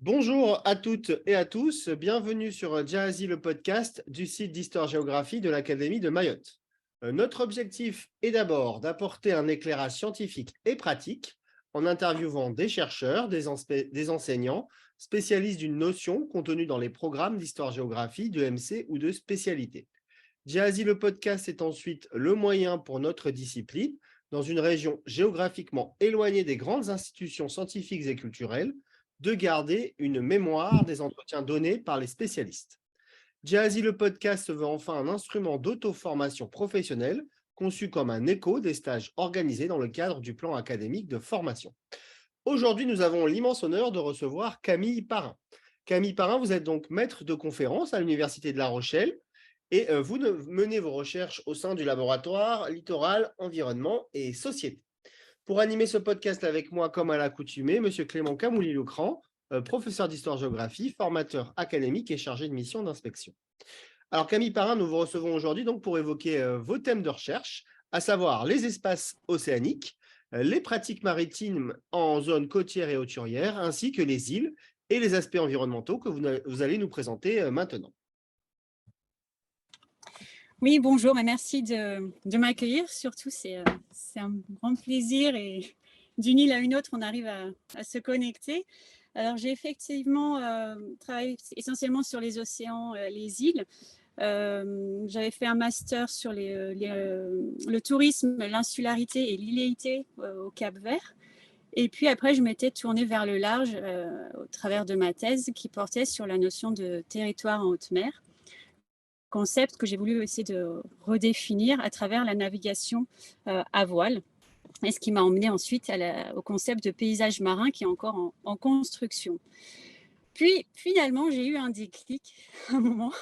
Bonjour à toutes et à tous, bienvenue sur Jahazi le podcast du site d'histoire-géographie de l'Académie de Mayotte. Notre objectif est d'abord d'apporter un éclairage scientifique et pratique en interviewant des chercheurs, des enseignants, spécialistes d'une notion contenue dans les programmes d'histoire-géographie, de MC ou de spécialité. Jahazi le podcast est ensuite le moyen pour notre discipline, dans une région géographiquement éloignée des grandes institutions scientifiques et culturelles, de garder une mémoire des entretiens donnés par les spécialistes. Jahazi le podcast se veut enfin un instrument d'auto-formation professionnelle conçu comme un écho des stages organisés dans le cadre du plan académique de formation. Aujourd'hui, nous avons l'immense honneur de recevoir Camille Parrain. Camille Parrain, vous êtes donc maître de conférence à l'Université de La Rochelle et vous menez vos recherches au sein du laboratoire Littoral, Environnement et Société. Pour animer ce podcast avec moi, comme à l'accoutumée, M. Clément Camouli-Lecran, professeur d'histoire-géographie, formateur académique et chargé de mission d'inspection. Alors Camille Parrain, nous vous recevons aujourd'hui donc pour évoquer vos thèmes de recherche, à savoir les espaces océaniques, les pratiques maritimes en zone côtière et hauturière, ainsi que les îles et les aspects environnementaux que vous allez nous présenter maintenant. Oui, bonjour et merci de m'accueillir. Surtout, c'est un grand plaisir et d'une île à une autre, on arrive à se connecter. Alors, j'ai effectivement travaillé essentiellement sur les océans, les îles. J'avais fait un master sur le tourisme, l'insularité et l'îléité au Cap-Vert. Et puis après, je m'étais tournée vers le large au travers de ma thèse qui portait sur la notion de territoire en haute mer, concept que j'ai voulu essayer de redéfinir à travers la navigation à voile. Et ce qui m'a emmené ensuite au concept de paysage marin qui est encore en construction. Puis finalement, j'ai eu un déclic à un moment.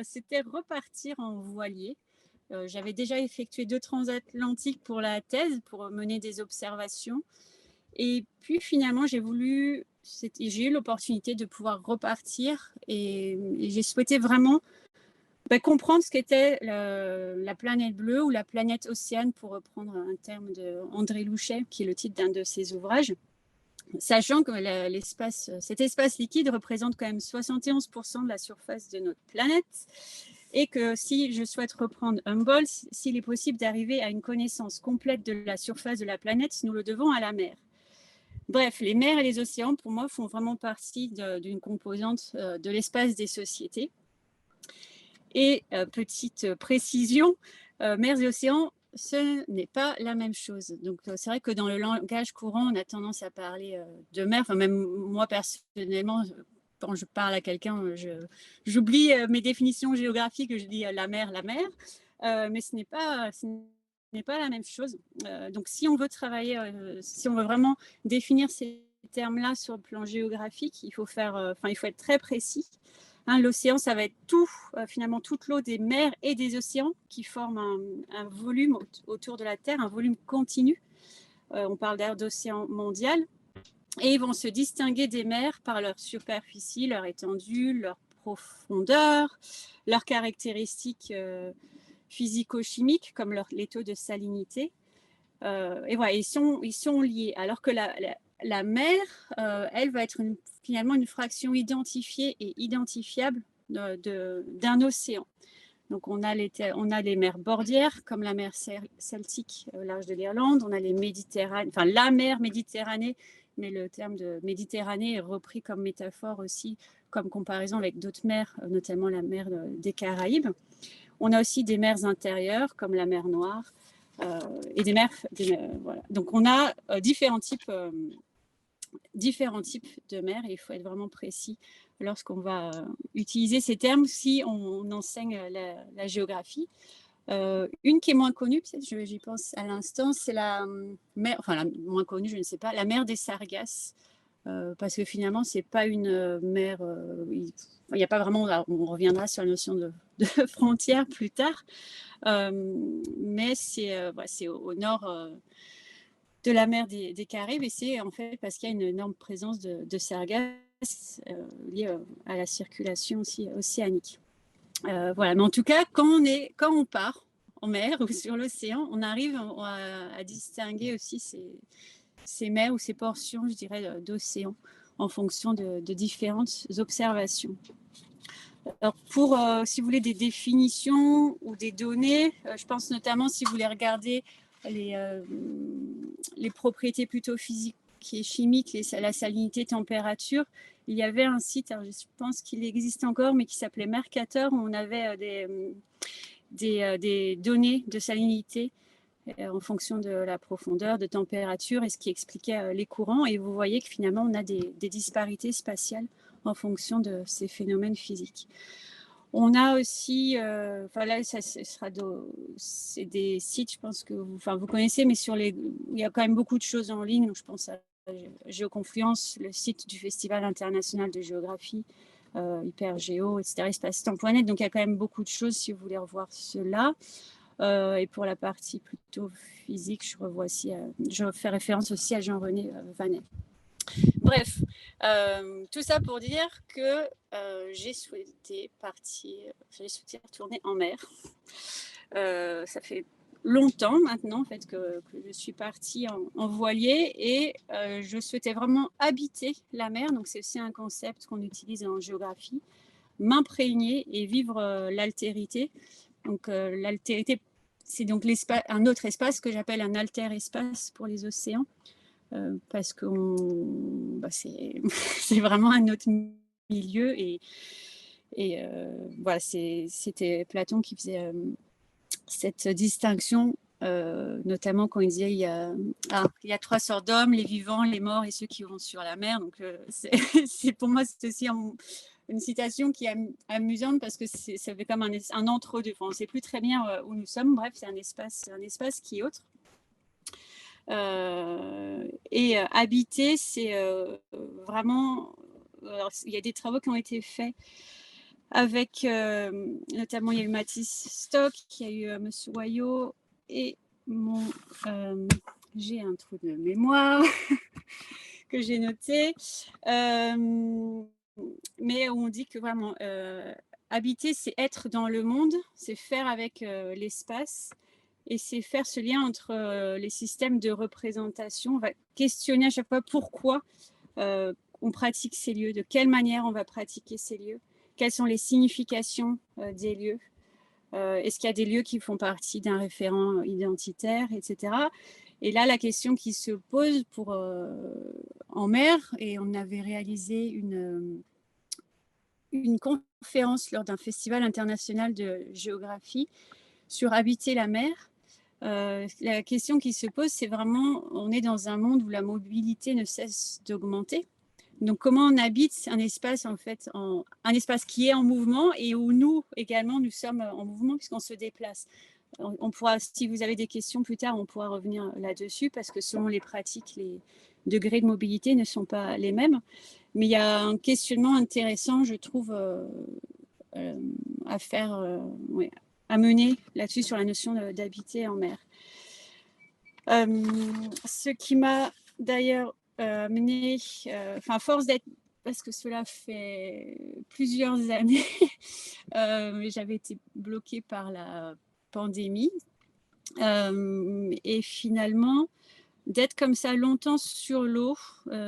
C'était repartir en voilier. J'avais déjà effectué 2 transatlantiques pour la thèse, pour mener des observations. Et puis finalement, j'ai eu l'opportunité de pouvoir repartir et j'ai souhaité vraiment comprendre ce qu'était la planète bleue ou la planète océane, pour reprendre un terme d'André Louchet, qui est le titre d'un de ses ouvrages, sachant que cet espace liquide représente quand même 71% de la surface de notre planète, et que si je souhaite reprendre Humboldt, s'il est possible d'arriver à une connaissance complète de la surface de la planète, nous le devons à la mer. Bref, les mers et les océans, pour moi, font vraiment partie d'une composante de l'espace des sociétés. Et petite précision, mers et océans, ce n'est pas la même chose. Donc, c'est vrai que dans le langage courant, on a tendance à parler de mer. Enfin, même moi, personnellement, quand je parle à quelqu'un, j'oublie mes définitions géographiques, je dis la mer. Mais ce n'est pas la même chose. Donc, si on veut travailler, si on veut vraiment définir ces termes-là sur le plan géographique, il faut être très précis. L'océan, ça va être finalement toute l'eau des mers et des océans qui forment un volume autour de la Terre, un volume continu. On parle d'ailleurs d'océan mondial. Et ils vont se distinguer des mers par leur superficie, leur étendue, leur profondeur, leurs caractéristiques physico-chimiques, comme les taux de salinité. Et voilà, ils sont liés. Alors que la mer, elle va être finalement une fraction identifiée et identifiable d'un océan. Donc, on a les mers bordières, comme la mer Celtique au large de l'Irlande. On a la mer Méditerranée, mais le terme de Méditerranée est repris comme métaphore aussi, comme comparaison avec d'autres mers, notamment la mer des Caraïbes. On a aussi des mers intérieures, comme la mer Noire, et des mers. Voilà. Donc, on a différents types de mers, et il faut être vraiment précis lorsqu'on va utiliser ces termes si on enseigne la géographie. Une qui est moins connue, peut-être j'y pense à l'instant, c'est la mer, enfin la moins connue, je ne sais pas, la mer des Sargasses, parce que finalement c'est pas une mer, il n'y a pas vraiment, on reviendra sur la notion de frontière plus tard, mais c'est au nord de la mer des Caraïbes, et c'est en fait parce qu'il y a une énorme présence de sargasses liée à la circulation aussi océanique. Voilà, mais en tout cas, quand on part en mer ou sur l'océan, on arrive à distinguer aussi ces mers ou ces portions, je dirais, d'océan. en fonction de différentes observations. Alors pour, si vous voulez, des définitions ou des données, je pense notamment si vous voulez regarder les propriétés plutôt physiques et chimiques, la salinité, température, il y avait un site, alors je pense qu'il existe encore, mais qui s'appelait Mercator, où on avait des données de salinité en fonction de la profondeur, de température, et ce qui expliquait les courants. Et vous voyez que finalement, on a des disparités spatiales en fonction de ces phénomènes physiques. On a aussi, là, c'est des sites, je pense que vous connaissez, mais il y a quand même beaucoup de choses en ligne. Donc je pense à Géoconfluence, le site du Festival international de géographie, Hypergéo, etc., espace-temps.net. Donc il y a quand même beaucoup de choses si vous voulez revoir cela. Et pour la partie plutôt physique, je fais référence aussi à Jean-René Vanet. Bref, tout ça pour dire que j'ai souhaité retourner en mer. Ça fait longtemps maintenant en fait, que je suis partie en voilier et je souhaitais vraiment habiter la mer. Donc c'est aussi un concept qu'on utilise en géographie, m'imprégner et vivre l'altérité. Donc l'altérité, c'est donc un autre espace que j'appelle un alter-espace pour les océans. Parce que c'est vraiment un autre milieu et voilà, c'était Platon qui faisait cette distinction, notamment quand il disait il y a trois sortes d'hommes, les vivants, les morts et ceux qui vont sur la mer. Donc pour moi c'est aussi une citation qui est amusante parce que ça fait comme un entre-deux. Enfin, on ne sait plus très bien où nous sommes. Bref, c'est un espace qui est autre. Et habiter, c'est vraiment... Alors, il y a des travaux qui ont été faits avec, notamment, il y a eu Mathis Stock, il y a eu Monsieur Wayo et j'ai un trou de mémoire que j'ai noté, mais on dit que vraiment, habiter, c'est être dans le monde, c'est faire avec l'espace. Et c'est faire ce lien entre les systèmes de représentation. On va questionner à chaque fois pourquoi on pratique ces lieux, de quelle manière on va pratiquer ces lieux, quelles sont les significations des lieux, est-ce qu'il y a des lieux qui font partie d'un référent identitaire, etc. Et là, la question qui se pose en mer, et on avait réalisé une conférence lors d'un festival international de géographie sur habiter la mer. La question qui se pose, c'est vraiment, on est dans un monde où la mobilité ne cesse d'augmenter. Donc, comment on habite un espace, en fait, un espace qui est en mouvement et où nous, également, nous sommes en mouvement puisqu'on se déplace. On pourra, si vous avez des questions plus tard, on pourra revenir là-dessus parce que selon les pratiques, les degrés de mobilité ne sont pas les mêmes. Mais il y a un questionnement intéressant, je trouve, à faire, à mener là-dessus sur la notion d'habiter en mer. Ce qui m'a d'ailleurs amené, à force d'être, parce que cela fait plusieurs années, j'avais été bloquée par la pandémie et finalement d'être comme ça longtemps sur l'eau,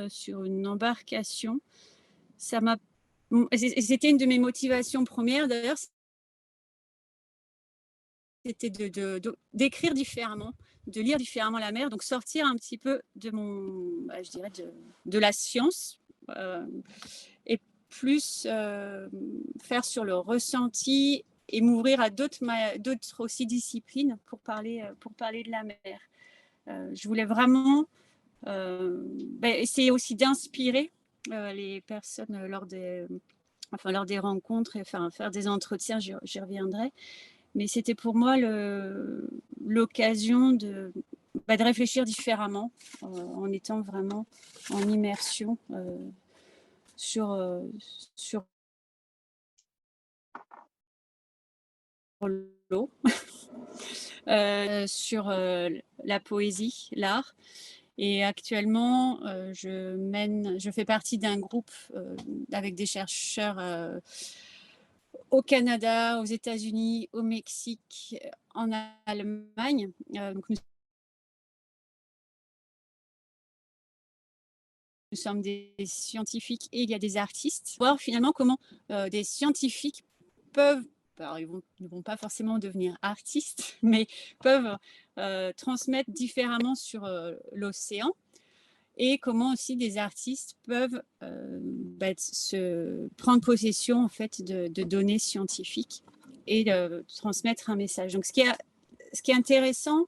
sur une embarcation, ça m'a... C'était une de mes motivations premières d'ailleurs, c'était d'écrire différemment, de lire différemment la mer, donc sortir un petit peu de je dirais de la science et plus faire sur le ressenti et m'ouvrir à d'autres aussi disciplines pour parler de la mer. Je voulais vraiment essayer aussi d'inspirer les personnes lors des rencontres, et faire des entretiens, j'y reviendrai. Mais c'était pour moi l'occasion de réfléchir différemment en étant vraiment en immersion sur l'eau, sur la poésie, l'art. Et actuellement, je fais partie d'un groupe avec des chercheurs au Canada, aux États-Unis, au Mexique, en Allemagne. Donc nous sommes des scientifiques et il y a des artistes. Voir finalement comment des scientifiques peuvent, alors ils ne vont pas forcément devenir artistes, mais peuvent transmettre différemment sur l'océan, et comment aussi des artistes peuvent se prendre possession en fait de données scientifiques et transmettre un message. Donc ce qui est intéressant,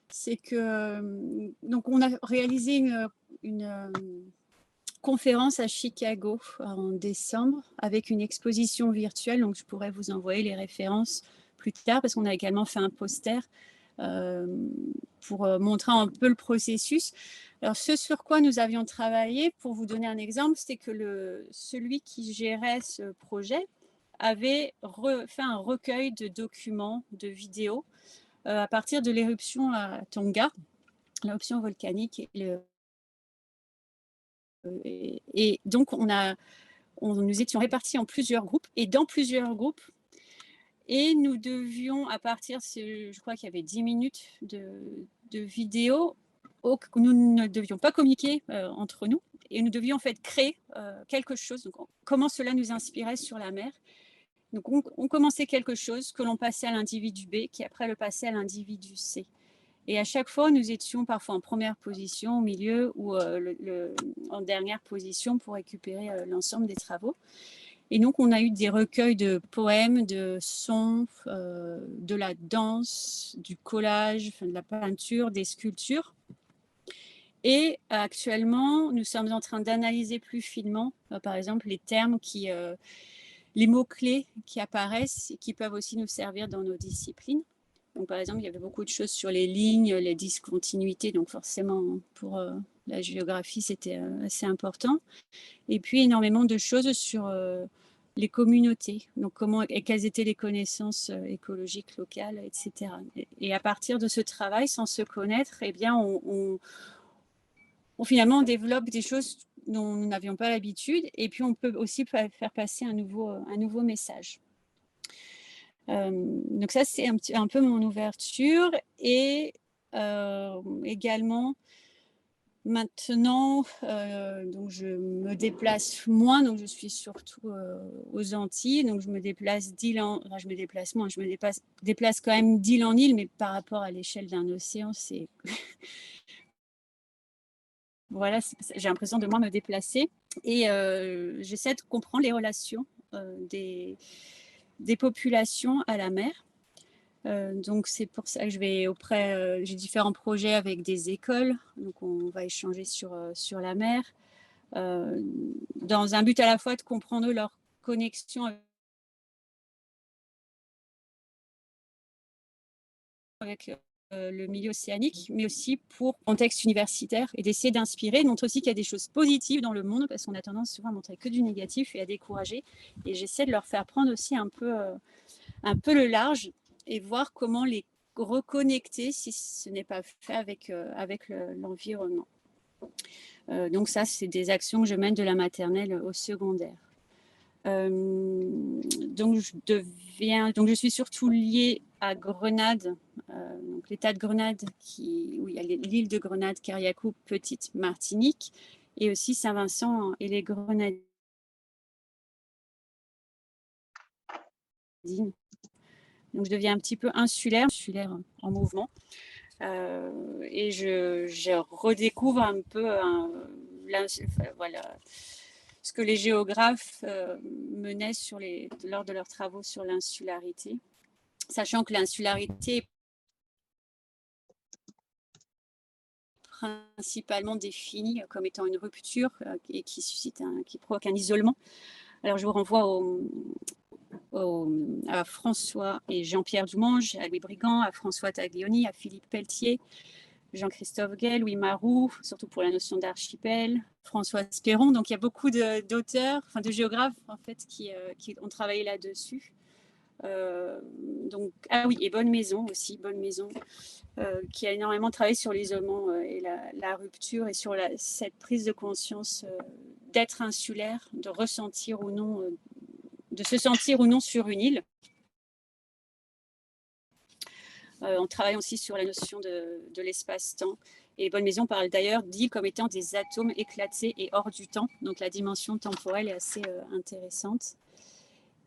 c'est que donc on a réalisé une conférence à Chicago en décembre avec une exposition virtuelle. Donc je pourrais vous envoyer les références plus tard, parce qu'on a également fait un poster pour montrer un peu le processus. Alors, ce sur quoi nous avions travaillé, pour vous donner un exemple, c'est que celui qui gérait ce projet avait fait un recueil de documents, de vidéos, à partir de l'éruption à Tonga, l'éruption volcanique. Et donc, nous étions répartis en plusieurs groupes, et dans plusieurs groupes, et nous devions, à partir, je crois qu'il y avait 10 minutes de vidéo, nous ne devions pas communiquer entre nous, et nous devions en fait créer quelque chose. Donc, comment cela nous inspirait sur la mer. Donc on commençait quelque chose que l'on passait à l'individu B, qui après le passait à l'individu C. Et à chaque fois, nous étions parfois en première position, au milieu, ou en dernière position pour récupérer l'ensemble des travaux. Et donc, on a eu des recueils de poèmes, de sons, de la danse, du collage, de la peinture, des sculptures. Et actuellement, nous sommes en train d'analyser plus finement, par exemple, les termes les mots-clés qui apparaissent et qui peuvent aussi nous servir dans nos disciplines. Donc, par exemple, il y avait beaucoup de choses sur les lignes, les discontinuités. Donc, forcément, pour la géographie, c'était assez important. Et puis, énormément de choses sur les communautés. Donc, quelles étaient les connaissances écologiques locales, etc. Et à partir de ce travail, sans se connaître, eh bien, on finalement développe des choses dont nous n'avions pas l'habitude. Et puis, on peut aussi faire passer un nouveau message. Donc ça, c'est un peu mon ouverture. Et également, maintenant, donc je me déplace moins, donc je suis surtout aux Antilles, donc je me déplace d'île en... Enfin, je me déplace moins, je me déplace quand même d'île en île, mais par rapport à l'échelle d'un océan, c'est... Voilà, j'ai l'impression de moins me déplacer. Et j'essaie de comprendre les relations des populations à la mer. Donc c'est pour ça que je vais j'ai différents projets avec des écoles, donc on va échanger sur la mer, dans un but à la fois de comprendre leur connexion avec le milieu océanique, mais aussi pour contexte universitaire, et d'essayer d'inspirer, de montrer aussi qu'il y a des choses positives dans le monde, parce qu'on a tendance souvent à montrer que du négatif et à décourager, et j'essaie de leur faire prendre aussi un peu le large et voir comment les reconnecter si ce n'est pas fait avec l'environnement. Donc ça, c'est des actions que je mène de la maternelle au secondaire. Donc je suis surtout liée à Grenade, donc l'état de Grenade, où il y a l'île de Grenade, Carriacou, Petite Martinique, et aussi Saint-Vincent et les Grenadines. Donc je deviens un petit peu insulaire en mouvement, et je redécouvre un peu voilà, ce que les géographes menaient lors de leurs travaux sur l'insularité, sachant que l'insularité est principalement définie comme étant une rupture et qui provoque un isolement. Alors je vous renvoie à François et Jean-Pierre Dumonge, à Louis Brigand, à François Taglioni, à Philippe Pelletier, Jean-Christophe Gay, Louis Maroux, surtout pour la notion d'archipel, François Perron. Donc il y a beaucoup d'auteurs, de géographes en fait, qui ont travaillé là-dessus. Et Bonne Maison aussi, qui a énormément travaillé sur l'isolement et la rupture, et sur cette prise de conscience d'être insulaire, de ressentir ou non, de se sentir ou non sur une île. On travaille aussi sur la notion de l'espace-temps Et Bonnemaison parle d'ailleurs d'îles comme étant des atomes éclatés et hors du temps. Donc la dimension temporelle est assez intéressante.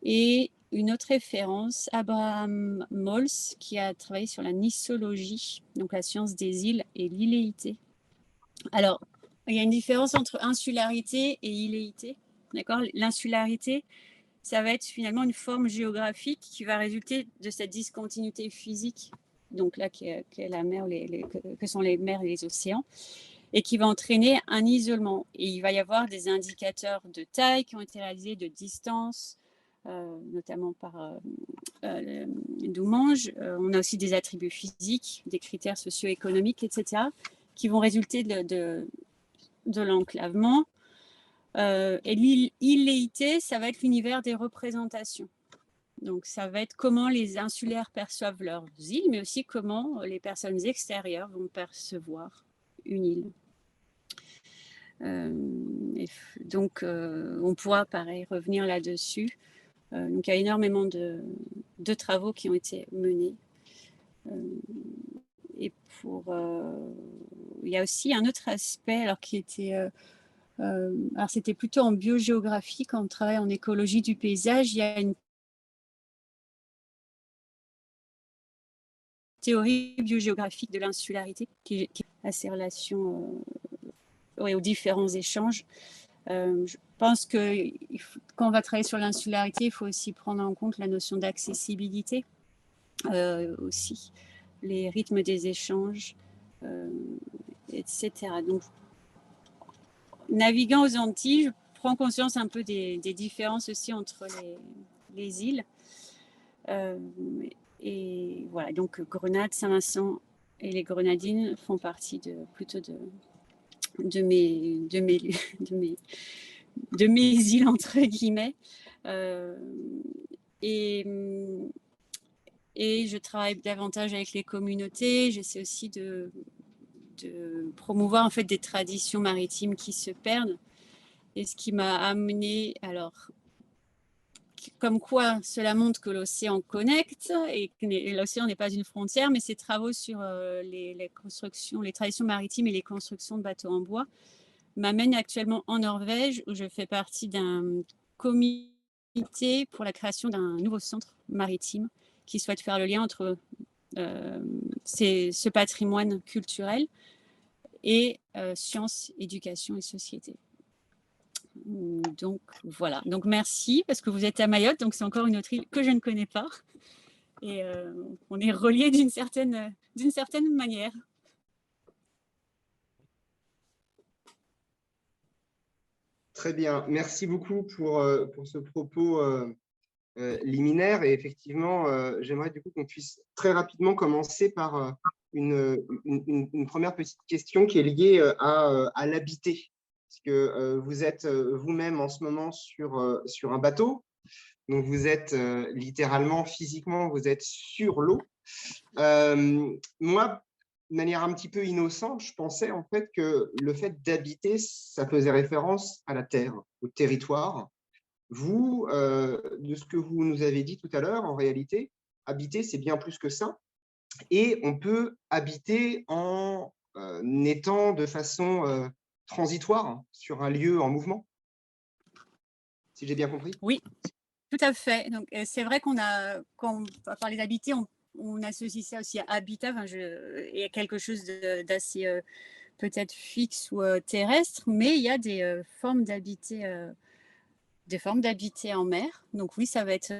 Et une autre référence, Abraham Mols, qui a travaillé sur la nissologie, donc la science des îles et l'illéité. Alors, il y a une différence entre insularité et illéité. D'accord ? L'insularité, ça va être finalement une forme géographique qui va résulter de cette discontinuité physique, donc là, qui est la mer, que sont les mers et les océans, et qui va entraîner un isolement. Et il va y avoir des indicateurs de taille qui ont été réalisés, de distance, notamment par Doumange. On a aussi des attributs physiques, des critères socio-économiques, etc., qui vont résulter de l'enclavement. Et l'illéité, ça va être l'univers des représentations. Donc, ça va être comment les insulaires perçoivent leurs îles, mais aussi comment les personnes extérieures vont percevoir une île. Donc, on pourra, pareil, revenir là-dessus. Donc, il y a énormément de travaux qui ont été menés. Et il y a aussi un autre aspect, alors qui était... alors, c'était plutôt en biogéographie, quand on travaille en écologie du paysage, il y a une théorie biogéographique de l'insularité qui a ses relations aux différents échanges. Je pense que quand on va travailler sur l'insularité, il faut aussi prendre en compte la notion d'accessibilité, aussi, les rythmes des échanges, etc. Donc, naviguant aux Antilles, je prends conscience un peu des différences aussi entre les îles. Et voilà, donc Grenade, Saint-Vincent et les Grenadines font partie plutôt de mes îles, entre guillemets. Et je travaille davantage avec les communautés. J'essaie aussi de promouvoir en fait des traditions maritimes qui se perdent. Et ce qui m'a amené, alors, comme quoi cela montre que l'océan connecte et que l'océan n'est pas une frontière, mais ces travaux sur les constructions, les traditions maritimes et les constructions de bateaux en bois m'amènent actuellement en Norvège, où je fais partie d'un comité pour la création d'un nouveau centre maritime qui souhaite faire le lien entre ce patrimoine culturel et sciences, éducation et société. Donc voilà, donc merci parce que vous êtes à Mayotte, donc c'est encore une autre île que je ne connais pas et on est reliés d'une certaine manière. Très bien, merci beaucoup pour ce propos liminaire et effectivement, j'aimerais du coup qu'on puisse très rapidement commencer par une première petite question qui est liée à l'habiter. Parce que vous êtes vous-même en ce moment sur un bateau, donc vous êtes littéralement, physiquement, vous êtes sur l'eau. Moi, de manière un petit peu innocente, je pensais en fait que le fait d'habiter, ça faisait référence à la terre, au territoire. Vous, de ce que vous nous avez dit tout à l'heure, en réalité, habiter, c'est bien plus que ça. Et on peut habiter en étant de façon transitoire sur un lieu en mouvement, si j'ai bien compris. Oui, tout à fait. Donc, c'est vrai quand on va parler d'habiter, on associe ça aussi à habitat, et à quelque chose d'assez peut-être fixe ou terrestre, mais il y a des formes d'habiter en mer. Donc oui, ça va être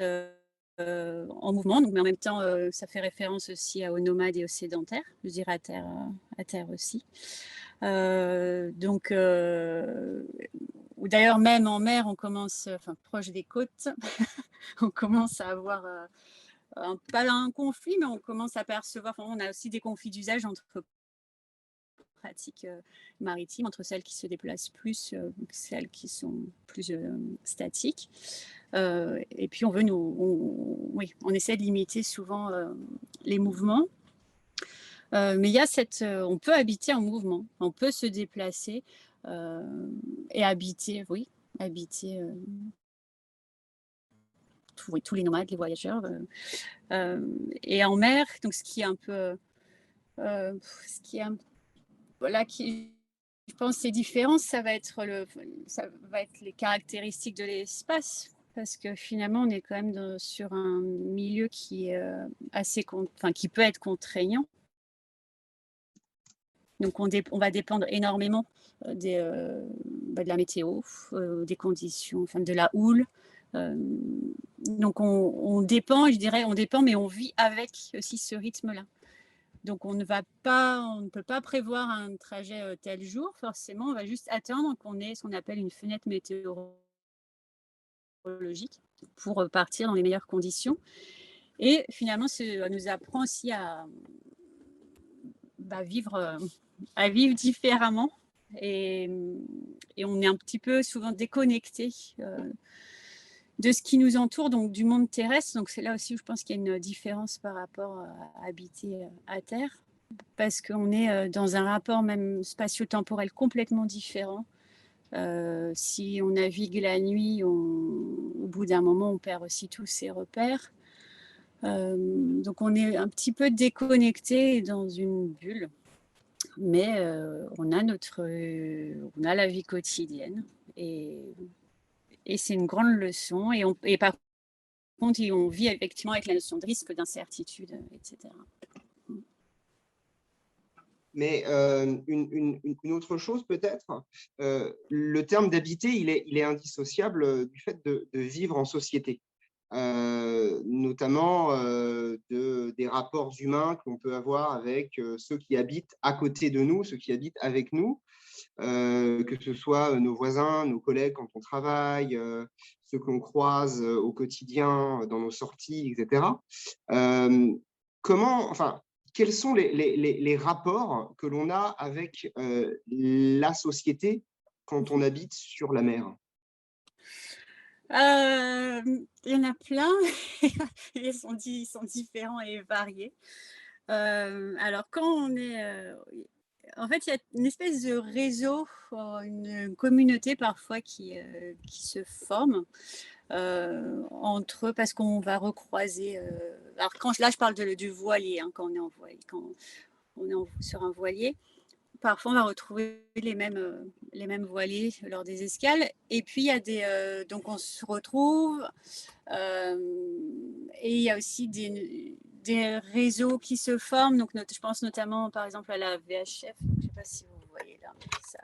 en mouvement, donc, mais en même temps, ça fait référence aussi aux nomades et aux sédentaires, je dirais à terre aussi. Donc, ou d'ailleurs, même en mer, on commence, proche des côtes, on commence à avoir pas un conflit, mais on commence à percevoir, on a aussi des conflits d'usage entre pratiques maritimes, entre celles qui se déplacent plus, celles qui sont plus statiques. Et puis, on essaie de limiter souvent les mouvements. Mais il y a on peut habiter en mouvement, on peut se déplacer et habiter, tous les nomades, les voyageurs. Et en mer, donc ce qui est un peu là qui, je pense, c'est différent, ça va être les caractéristiques de l'espace, parce que finalement, on est quand même sur un milieu qui est qui peut être contraignant. Donc, on va dépendre énormément de la météo, des conditions, enfin, de la houle. Donc, on dépend, je dirais, mais on vit avec aussi ce rythme-là. Donc, on ne peut pas prévoir un trajet tel jour, forcément. On va juste attendre qu'on ait ce qu'on appelle une fenêtre météorologique pour partir dans les meilleures conditions. Et finalement, ça nous apprend aussi à vivre différemment. Et on est un petit peu souvent déconnecté de ce qui nous entoure, donc du monde terrestre. Donc, c'est là aussi où je pense qu'il y a une différence par rapport à habiter à Terre, parce qu'on est dans un rapport même spatio-temporel complètement différent. Si on navigue la nuit, au bout d'un moment, on perd aussi tous ses repères. Donc, on est un petit peu déconnecté dans une bulle, mais on a la vie quotidienne et c'est une grande leçon. Et par contre, on vit effectivement avec la notion de risque, d'incertitude, etc. Mais une autre chose peut-être, le terme d'habiter, il est indissociable du fait de vivre en société, notamment des rapports humains qu'on peut avoir avec ceux qui habitent à côté de nous, ceux qui habitent avec nous, que ce soit nos voisins, nos collègues quand on travaille, ceux qu'on croise au quotidien dans nos sorties, etc. Quels sont les rapports que l'on a avec la société quand on habite sur la mer? Il y en a plein, ils sont différents et variés. Alors quand on est, en fait, il y a une espèce de réseau, une communauté parfois qui se forme entre eux, parce qu'on va recroiser. Alors là, je parle du voilier, hein, quand on est en voilier, quand on est sur un voilier. Parfois, on va retrouver les mêmes voiliers lors des escales. Et puis, il y a donc on se retrouve. Et il y a aussi des réseaux qui se forment. Donc, je pense notamment, par exemple, à la VHF. Je ne sais pas si vous voyez là ça.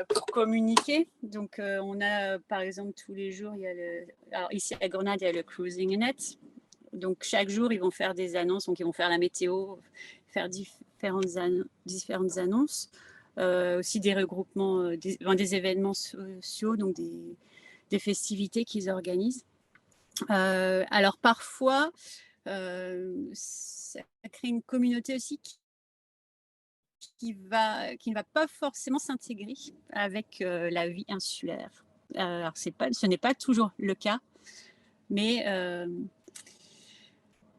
Pour communiquer. Donc, on a, par exemple, tous les jours, alors ici à Grenade, il y a le Cruising Net. Donc, chaque jour, ils vont faire des annonces. Donc, ils vont faire la météo, faire différentes annonces. Aussi des regroupements, des événements sociaux, donc des festivités qu'ils organisent. Alors, parfois, ça crée une communauté aussi qui ne va pas forcément s'intégrer avec la vie insulaire. Alors, ce n'est pas toujours le cas, mais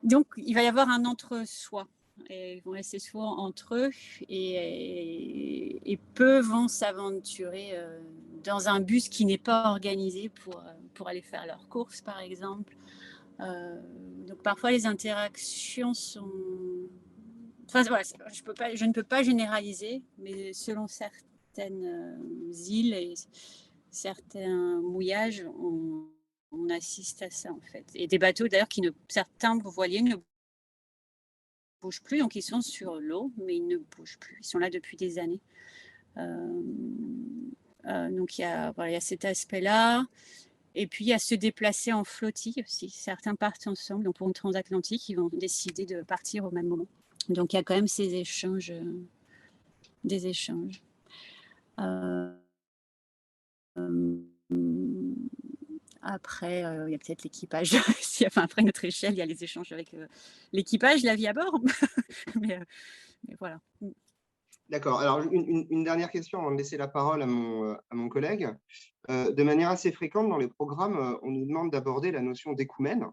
donc, il va y avoir un entre-soi. Et ils vont rester souvent entre eux et peu vont s'aventurer dans un bus qui n'est pas organisé pour aller faire leurs courses, par exemple. Donc, parfois, les interactions sont... Enfin, voilà, je ne peux pas généraliser, mais selon certaines îles et certains mouillages, on assiste à ça, en fait. Et des bateaux, d'ailleurs, certains voiliers ne bougent plus, donc ils sont sur l'eau, mais ils ne bougent plus. Ils sont là depuis des années. Donc, il y a cet aspect-là. Et puis, il y a se déplacer en flottille aussi. Certains partent ensemble, donc pour une transatlantique, ils vont décider de partir au même moment. Donc, il y a quand même des échanges. Après, il y a peut-être l'équipage. Après notre échelle, il y a les échanges avec l'équipage, la vie à bord. mais voilà. D'accord. Alors, une dernière question avant de laisser la parole à mon collègue. De manière assez fréquente dans les programmes, on nous demande d'aborder la notion d'écoumène.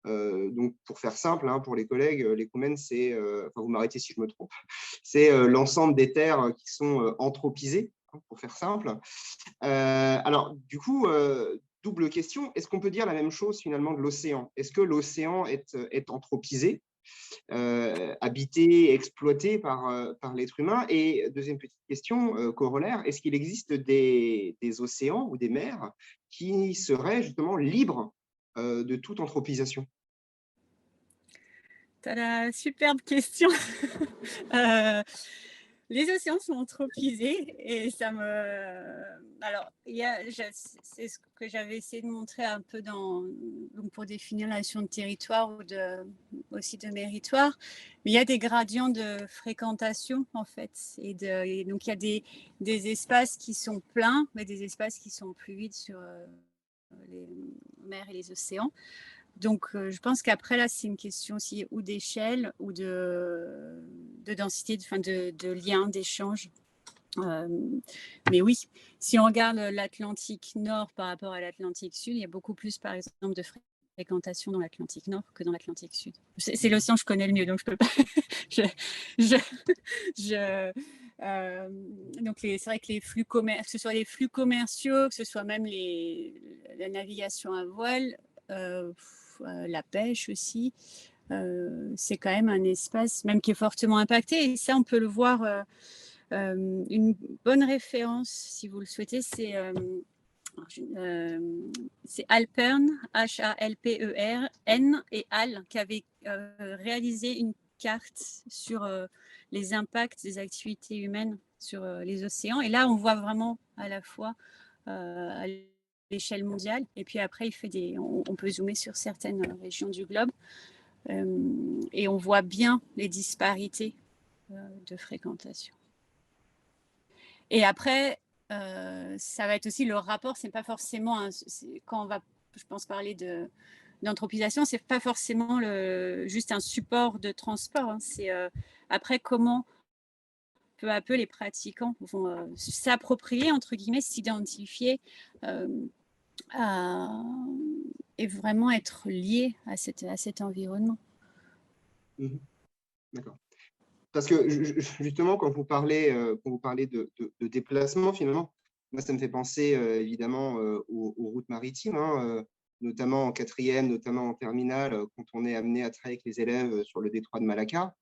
Donc, pour faire simple, hein, pour les collègues, l'écoumène, c'est, vous m'arrêtez si je me trompe, c'est l'ensemble des terres qui sont anthropisées, hein, pour faire simple. Alors, du coup, double question, est-ce qu'on peut dire la même chose finalement de l'océan? Est-ce que l'océan est anthropisé? habités, exploités par l'être humain. Et deuxième petite question, corollaire, est-ce qu'il existe des océans ou des mers qui seraient justement libres de toute anthropisation? Tada, superbe question. Euh, les océans sont anthropisés et ça me. Alors, c'est ce que j'avais essayé de montrer un peu donc pour définir la notion de territoire ou aussi de méritoire. Mais il y a des gradients de fréquentation en fait. Et donc, il y a des espaces qui sont pleins, mais des espaces qui sont plus vides sur les mers et les océans. Donc, je pense qu'après, là, c'est une question aussi ou d'échelle ou de densité, de lien, d'échange. Mais oui, si on regarde l'Atlantique Nord par rapport à l'Atlantique Sud, il y a beaucoup plus, par exemple, de fréquentation dans l'Atlantique Nord que dans l'Atlantique Sud. C'est l'océan que je connais le mieux, donc je peux pas. Donc, c'est vrai que les flux que ce soit les flux commerciaux, que ce soit même la navigation à voile, la pêche aussi, c'est quand même un espace même qui est fortement impacté. Et ça, on peut le voir. Une bonne référence, si vous le souhaitez, c'est Halpern, Halpern, et Hall, qui avait réalisé une carte sur les impacts des activités humaines sur les océans. Et là, on voit vraiment à la fois à l'échelle mondiale, et puis après, on peut zoomer sur certaines régions du globe, et on voit bien les disparités de fréquentation. Et après, ça va être aussi le rapport, c'est pas forcément, quand on va, je pense, parler d'anthropisation, c'est pas forcément juste un support de transport, hein, c'est après comment peu à peu les pratiquants vont s'approprier, entre guillemets, s'identifier et vraiment être liés à cet environnement. Mmh. D'accord. Parce que justement, quand vous parlez de déplacement, finalement, moi, ça me fait penser évidemment aux routes maritimes, hein, notamment en quatrième, notamment en terminale, quand on est amené à travailler avec les élèves sur le détroit de Malacca.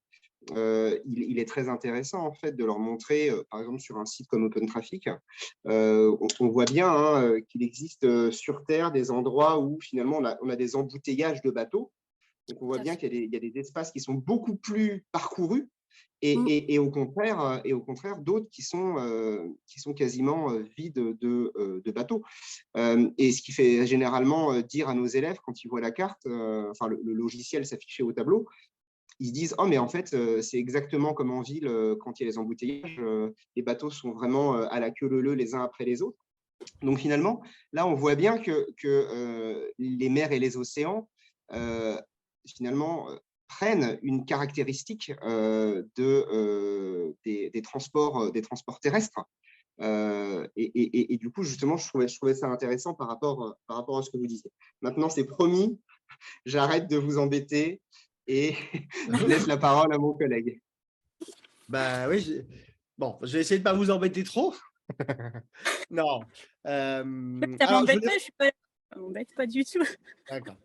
Il est très intéressant en fait de leur montrer, par exemple sur un site comme OpenTraffic, on voit bien hein, qu'il existe sur Terre des endroits où finalement on a des embouteillages de bateaux. Donc on voit bien qu'il y a des espaces qui sont beaucoup plus parcourus et au contraire d'autres qui sont quasiment vides de bateaux. Et ce qui fait généralement dire à nos élèves quand ils voient la carte, enfin le logiciel s'afficher au tableau, ils se disent « Oh, mais en fait, c'est exactement comme en ville quand il y a les embouteillages. Les bateaux sont vraiment à la queue leu-leu les uns après les autres. » Donc finalement, là, on voit bien que les mers et les océans, finalement, prennent une caractéristique des transports terrestres. Et du coup, justement, je trouvais ça intéressant par rapport à ce que vous disiez. Maintenant, c'est promis, j'arrête de vous embêter et je laisse la parole à mon collègue. Bah oui, bon, je vais essayer de ne pas vous embêter trop. Non. Ça Alors, m'embête pas, ça m'embête pas du tout. D'accord.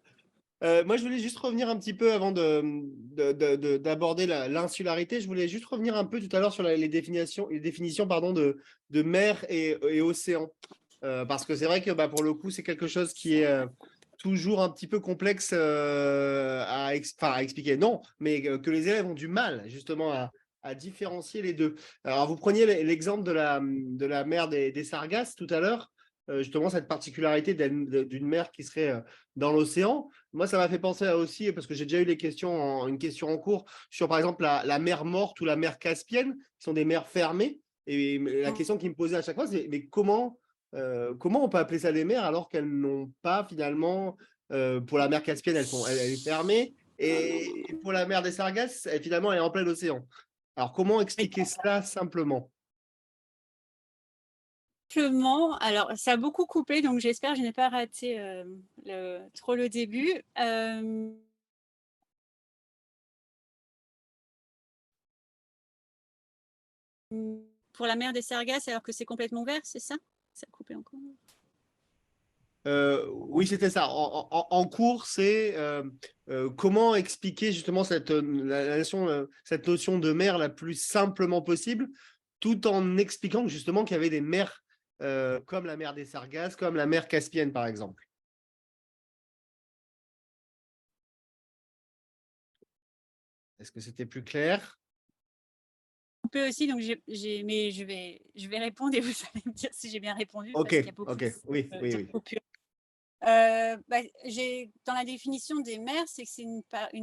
Moi, je voulais juste revenir un petit peu avant d'aborder l'insularité. Je voulais juste revenir un peu tout à l'heure sur les définitions pardon, de mer et océan. Parce que c'est vrai que bah, pour le coup, c'est quelque chose qui est toujours un petit peu complexe à expliquer. Non, mais que les élèves ont du mal justement à différencier les deux. Alors, vous preniez l'exemple de la mer des Sargasses tout à l'heure. Justement, cette particularité d'une mer qui serait dans l'océan. Moi, ça m'a fait penser aussi, parce que j'ai déjà eu une question en cours sur, par exemple, la mer Morte ou la mer Caspienne, qui sont des mers fermées. Et la question qui me posait à chaque fois, c'est mais comment on peut appeler ça des mers alors qu'elles n'ont pas finalement, pour la mer Caspienne, elle est fermée, et pour la mer des Sargasses, finalement, elle est en plein océan. Alors, comment expliquer cela simplement? Alors, ça a beaucoup coupé, donc j'espère que je n'ai pas raté trop le début. Pour la mer des Sargasses, alors que c'est complètement vert, c'est ça? Ça a coupé encore. Oui, c'était ça. En cours, c'est comment expliquer justement cette notion de mer la plus simplement possible, tout en expliquant justement qu'il y avait des mers comme la mer des Sargasses, comme la mer Caspienne, par exemple. Est-ce que c'était plus clair? On peut aussi, donc mais je vais répondre et vous allez me dire si j'ai bien répondu Ok, parce qu'il y a beaucoup ok, oui, oui, de oui. coupures. Dans la définition des mers, c'est que c'est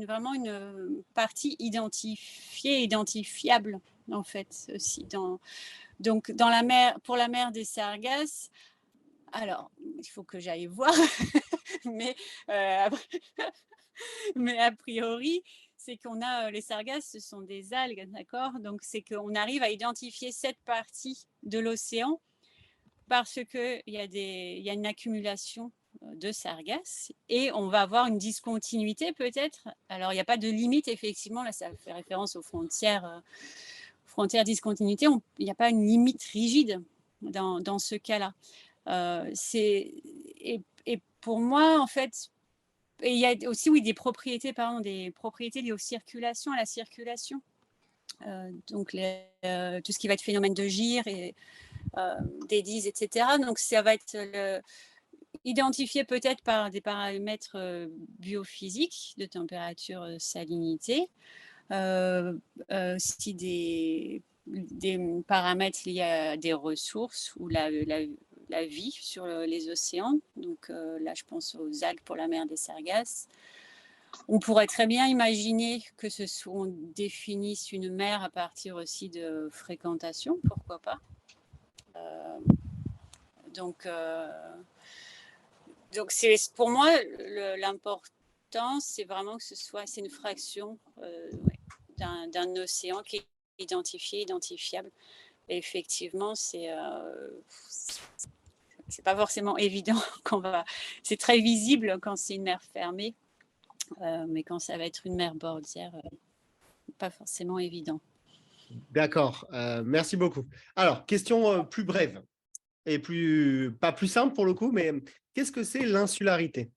vraiment une partie identifiée, identifiable en fait aussi. Donc dans la mer, pour la mer des Sargasses, alors il faut que j'aille voir, mais, mais a priori, c'est qu'on a les sargasses, ce sont des algues, d'accord? Donc c'est qu'on arrive à identifier cette partie de l'océan parce qu'il y a une accumulation de sargasses et on va avoir une discontinuité peut-être. Alors, il n'y a pas de limite, effectivement, là, ça fait référence aux frontières discontinuité. Il n'y a pas une limite rigide dans ce cas-là. Et pour moi, en fait, et il y a aussi, oui, des propriétés liées aux circulations, à la circulation. Donc, tout ce qui va être phénomène de gire et d'EDIS, etc. Donc, ça va être identifié peut-être par des paramètres biophysiques de température, salinité, aussi des paramètres liés à des ressources ou la vie sur les océans. Donc là, je pense aux algues pour la mer des Sargasses. On pourrait très bien imaginer que on définisse une mer à partir aussi de fréquentation, pourquoi pas. Donc pour moi, l'important, c'est vraiment que c'est une fraction d'un océan qui est identifiable. Et effectivement, c'est pas forcément évident c'est très visible quand c'est une mer fermée, mais quand ça va être une mer bordière, pas forcément évident. D'accord, merci beaucoup. Alors, question plus brève et pas plus simple pour le coup, mais qu'est-ce que c'est l'insularité?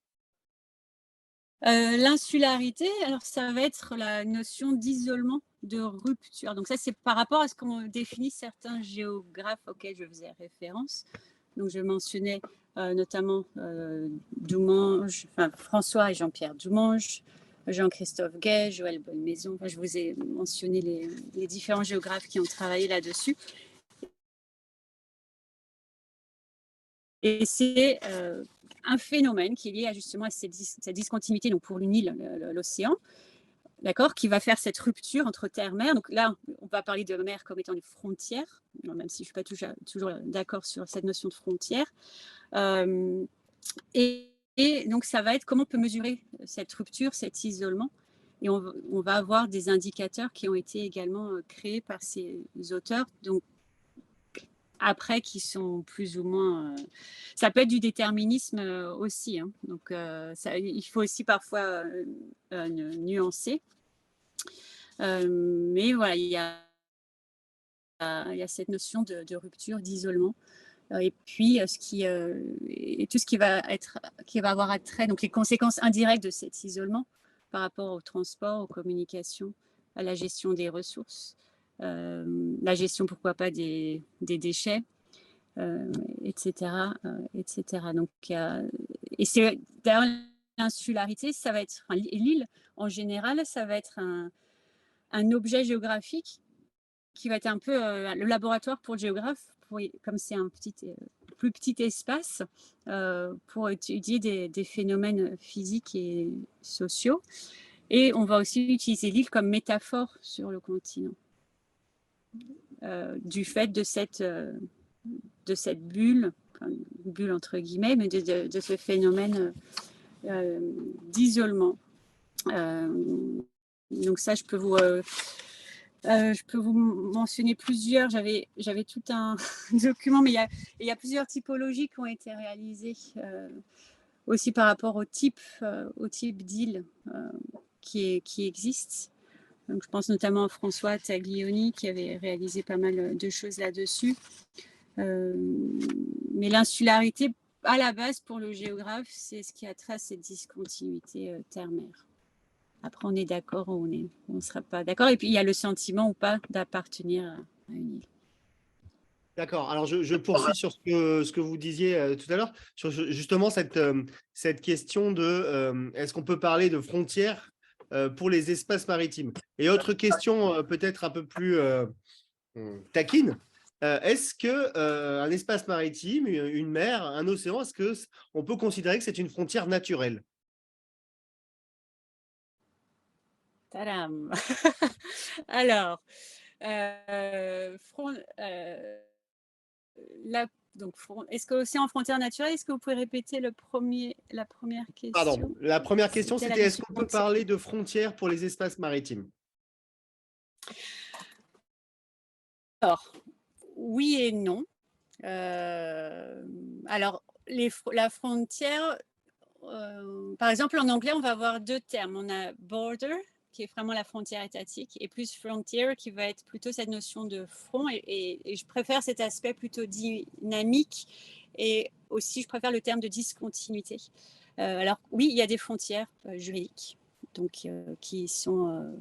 L'insularité, alors ça va être la notion d'isolement, de rupture. Donc ça, c'est par rapport à ce qu'on définit certains géographes auxquels je faisais référence. Donc je mentionnais notamment Doumange, François et Jean-Pierre Doumange, Jean-Christophe Guay, Joël Bonnemaison. Je vous ai mentionné les différents géographes qui ont travaillé là-dessus. Et c'est un phénomène qui est lié justement à cette discontinuité, donc pour une île, l'océan, d'accord, qui va faire cette rupture entre terre et mer. Donc là, on va parler de mer comme étant une frontière, même si je ne suis pas toujours d'accord sur cette notion de frontière. Et donc, ça va être comment on peut mesurer cette rupture, cet isolement. Et on va avoir des indicateurs qui ont été également créés par ces auteurs. Donc, après, qui sont plus ou moins... ça peut être du déterminisme aussi. Hein. Donc, il faut aussi parfois nuancer. Mais voilà, il y a cette notion de rupture, d'isolement. Et puis, tout ce qui va avoir attrait, donc les conséquences indirectes de cet isolement par rapport au transport, aux communications, à la gestion des ressources, la gestion, pourquoi pas, des déchets, etc., etc. Donc, et c'est d'ailleurs l'insularité, ça va être l'île en général, ça va être un objet géographique qui va être un peu le laboratoire pour le géographe, comme c'est un plus petit espace, pour étudier des phénomènes physiques et sociaux. Et on va aussi utiliser l'île comme métaphore sur le continent, du fait de cette bulle, bulle entre guillemets, mais de ce phénomène d'isolement. Donc ça, je peux vous mentionner plusieurs. J'avais tout un document, mais il y a plusieurs typologies qui ont été réalisées aussi par rapport au type d'île qui existe. Donc, je pense notamment à François Taglioni qui avait réalisé pas mal de choses là-dessus. Mais l'insularité, à la base, pour le géographe, c'est ce qui a trait à cette discontinuité terre-mer. Après, on est d'accord ou on ne sera pas d'accord. Et puis, il y a le sentiment ou pas d'appartenir à une île. D'accord. Alors, je poursuis sur ce que vous disiez tout à l'heure, sur justement cette question de est-ce qu'on peut parler de frontières pour les espaces maritimes? Et autre question peut-être un peu plus taquine, est-ce que un espace maritime, une mer, un océan, est-ce qu'on peut considérer que c'est une frontière naturelle? Tadam. Alors, donc, est-ce que l'océan frontière naturelle, est-ce que vous pouvez répéter la première question? Pardon, la première question, C'était la c'était est-ce notion qu'on de peut parler de frontières pour les espaces maritimes? Alors, oui et non. Alors, la frontière, par exemple, en anglais, on va avoir deux termes. On a border, qui est vraiment la frontière étatique, et plus frontier, qui va être plutôt cette notion de front. Et je préfère cet aspect plutôt dynamique. Et aussi, je préfère le terme de discontinuité. Alors, oui, il y a des frontières juridiques donc, qui sont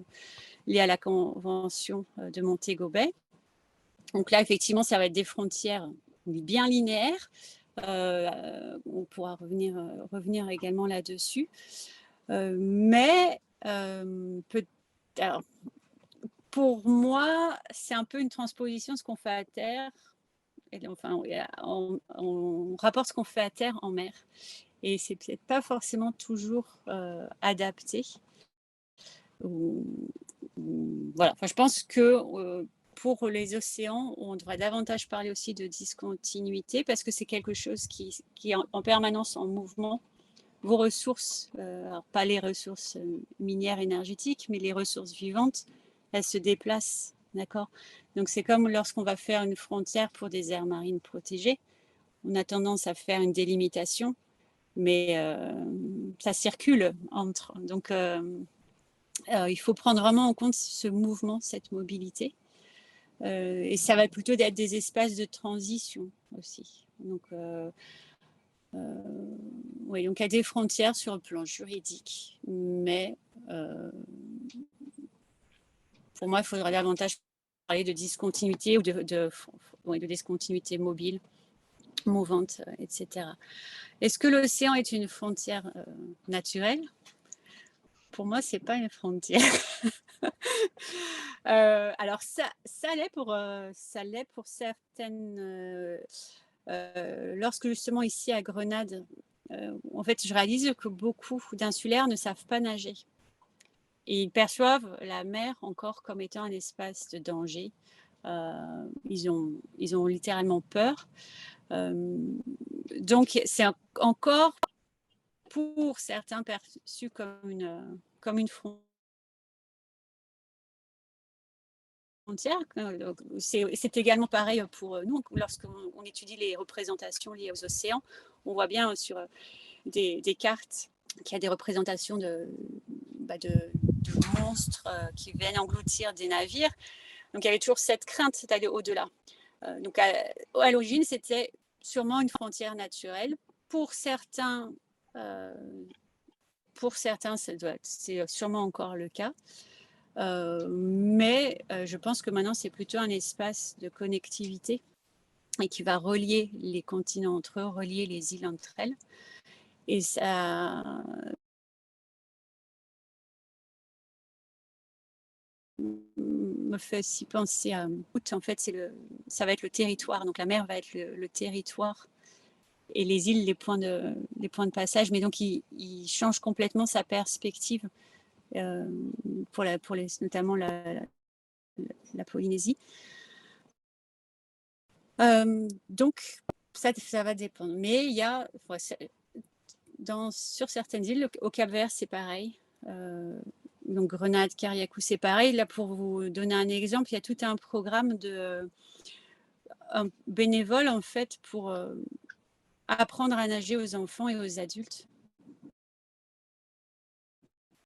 liées à la Convention de Montego Bay. Donc là, effectivement, ça va être des frontières bien linéaires. On pourra revenir également là-dessus. Mais alors, pour moi, c'est un peu une transposition de ce qu'on fait à terre. Et enfin, on rapporte ce qu'on fait à terre en mer. Et c'est peut-être pas forcément toujours adapté. Voilà. Enfin, je pense que pour les océans, on devrait davantage parler aussi de discontinuité parce que c'est quelque chose qui est en permanence en mouvement. Vos ressources, alors pas les ressources minières énergétiques, mais les ressources vivantes, elles se déplacent, d'accord? Donc c'est comme lorsqu'on va faire une frontière pour des aires marines protégées, on a tendance à faire une délimitation, mais ça circule entre. Donc il faut prendre vraiment en compte ce mouvement, cette mobilité. Et ça va plutôt être des espaces de transition aussi. Donc, oui, donc il y a des frontières sur le plan juridique, mais pour moi, il faudrait davantage parler de discontinuité ou de discontinuité mobile, mouvante, etc. Est-ce que l'océan est une frontière naturelle? Pour moi, c'est pas une frontière. Alors ça l'est pour certaines. Lorsque justement ici à Grenade, en fait, je réalise que beaucoup d'insulaires ne savent pas nager. Et ils perçoivent la mer encore comme étant un espace de danger. Ils ont littéralement peur. Donc, c'est encore pour certains perçu comme une frontière. C'est également pareil pour nous. Lorsqu'on étudie les représentations liées aux océans, on voit bien sur des cartes qu'il y a des représentations de monstres qui viennent engloutir des navires. Donc il y avait toujours cette crainte d'aller au-delà. Donc à l'origine, c'était sûrement une frontière naturelle. Pour certains, c'est sûrement encore le cas. Mais je pense que maintenant, c'est plutôt un espace de connectivité et qui va relier les continents entre eux, relier les îles entre elles. Et ça me fait aussi penser à en fait, ça va être le territoire. Donc la mer va être le territoire et les îles, les points de passage. Mais donc, il change complètement sa perspective pour notamment la Polynésie. Donc, ça va dépendre. Mais il y a, sur certaines îles, au Cap-Vert, c'est pareil. Donc, Grenade, Carriacou, c'est pareil. Là, pour vous donner un exemple, il y a tout un programme un bénévole, en fait, pour apprendre à nager aux enfants et aux adultes.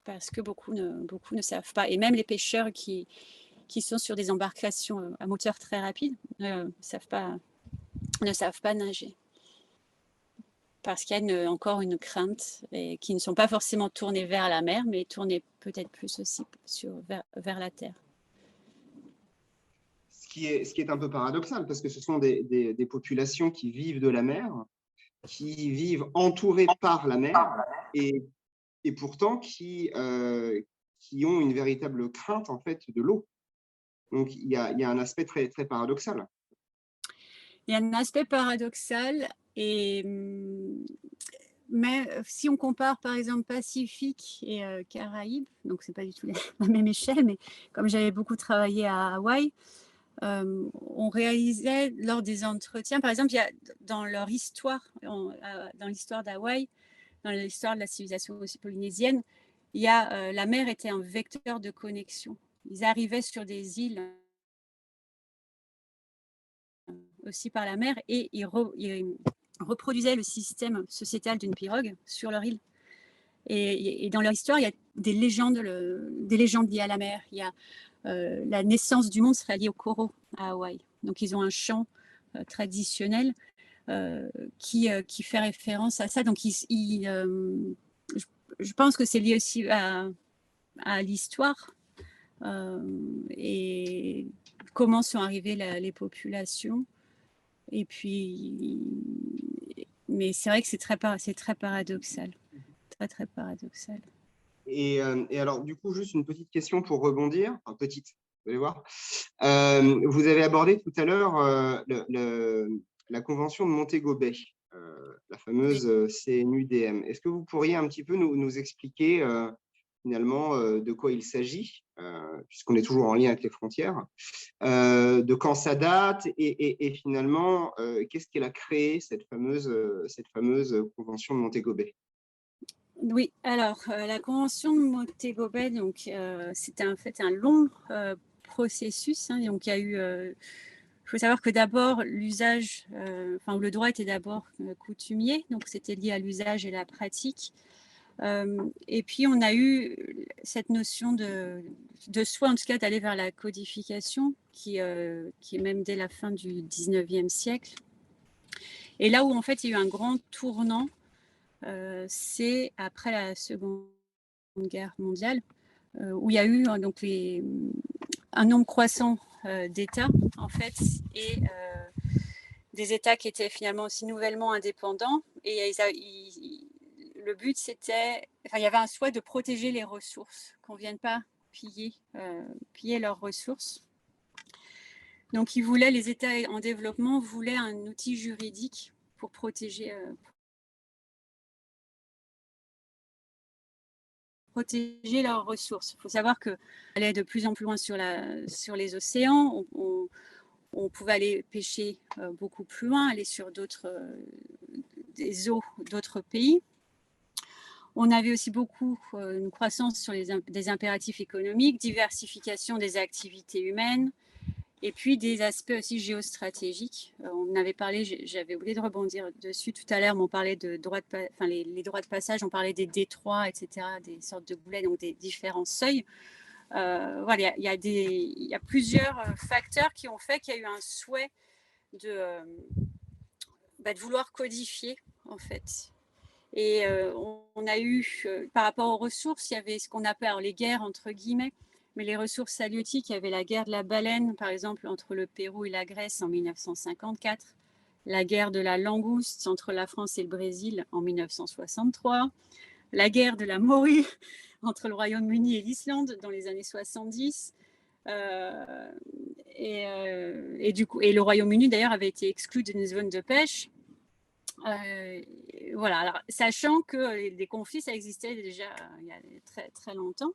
Parce que beaucoup ne savent pas. Et même les pêcheurs qui sont sur des embarcations à moteur très rapide ne savent pas nager. parce qu'il y a encore une crainte et qui ne sont pas forcément tournées vers la mer, mais tournées peut-être plus aussi vers la terre. Ce qui est un peu paradoxal, parce que ce sont des populations qui vivent de la mer, qui vivent entourées par la mer, et pourtant qui ont une véritable crainte en fait de l'eau. Donc il y a un aspect très, très paradoxal. Il y a un aspect paradoxal, mais si on compare par exemple Pacifique et Caraïbes, donc c'est pas du tout la même échelle, mais comme j'avais beaucoup travaillé à Hawaï, on réalisait lors des entretiens, par exemple, il y a, dans leur histoire, dans l'histoire d'Hawaï, dans l'histoire de la civilisation aussi polynésienne, il y a, la mer était un vecteur de connexion. Ils arrivaient sur des îles aussi par la mer et ils reproduisaient le système sociétal d'une pirogue sur leur île. Et dans leur histoire, il y a des légendes liées à la mer. Il y a la naissance du monde serait liée au Koro à Hawaï. Donc ils ont un chant traditionnel qui fait référence à ça. Donc je pense que c'est lié aussi à l'histoire et comment sont arrivées les populations. Et puis, mais c'est vrai que c'est très paradoxal, très paradoxal. Et alors, du coup, juste une petite question pour rebondir. Enfin, petite, vous allez voir. Vous avez abordé tout à l'heure la convention de Montego Bay, la fameuse CNUDM. Est-ce que vous pourriez un petit peu nous expliquer finalement de quoi il s'agit, puisqu'on est toujours en lien avec les frontières, de quand ça date et finalement, qu'est-ce qu'elle a créé, cette fameuse convention de Montego Bay? Oui, alors la convention de Montego Bay, donc c'était en fait un long processus. Hein, donc il y a eu, il faut savoir que d'abord l'usage, enfin le droit était d'abord coutumier, donc c'était lié à l'usage et la pratique. Et puis on a eu cette notion de souhait, en tout cas, d'aller vers la codification, qui est même dès la fin du 19e siècle. Et là où en fait il y a eu un grand tournant, c'est après la Seconde Guerre mondiale, où il y a eu donc un nombre croissant d'États, en fait, et des États qui étaient finalement aussi nouvellement indépendants. Et le but, c'était, enfin, il y avait un souhait de protéger les ressources, qu'on ne vienne pas piller leurs ressources. Donc, ils voulaient, les États en développement voulaient un outil juridique pour protéger leurs ressources. Il faut savoir qu'on allait de plus en plus loin sur les océans. On pouvait aller pêcher beaucoup plus loin, aller sur des eaux d'autres pays. On avait aussi beaucoup une croissance sur des impératifs économiques, diversification des activités humaines, et puis des aspects aussi géostratégiques. On avait parlé, j'avais oublié de rebondir dessus tout à l'heure, mais on parlait de les droits de passage, on parlait des détroits, etc., des sortes de boulets, donc des différents seuils. Voilà, il y a plusieurs facteurs qui ont fait qu'il y a eu un souhait de vouloir codifier, en fait. Et on a eu, par rapport aux ressources, il y avait ce qu'on appelle les guerres, entre guillemets, mais les ressources halieutiques, il y avait la guerre de la baleine, par exemple, entre le Pérou et la Grèce en 1954, la guerre de la langouste entre la France et le Brésil en 1963, la guerre de la morue entre le Royaume-Uni et l'Islande dans les années 70. Du coup, et le Royaume-Uni, d'ailleurs, avait été exclu d'une zone de pêche. Voilà, alors, sachant que des conflits, ça existait déjà il y a très, très longtemps.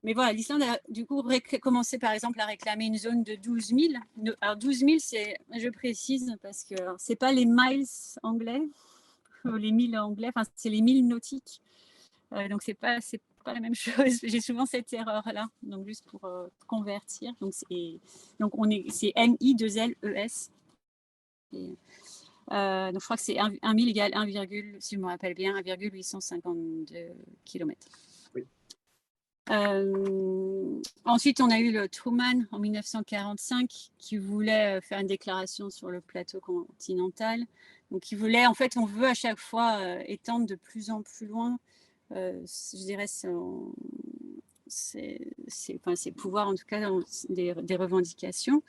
Mais voilà, l'Islande a du coup commencé par exemple à réclamer une zone de 12 000. Alors 12 000, je précise, parce que ce n'est pas les miles anglais, les milles anglais, enfin c'est les milles nautiques. Donc c'est pas la même chose. J'ai souvent cette erreur-là, donc juste pour convertir. Donc c'est MI2LES. Donc je crois que c'est 1 mille égale 1, si je me rappelle bien, 1,852 km. Oui. Ensuite, on a eu le Truman en 1945 qui voulait faire une déclaration sur le plateau continental. Donc, il voulait, en fait, on veut à chaque fois étendre de plus en plus loin, je dirais, ses pouvoirs, en tout cas, des revendications.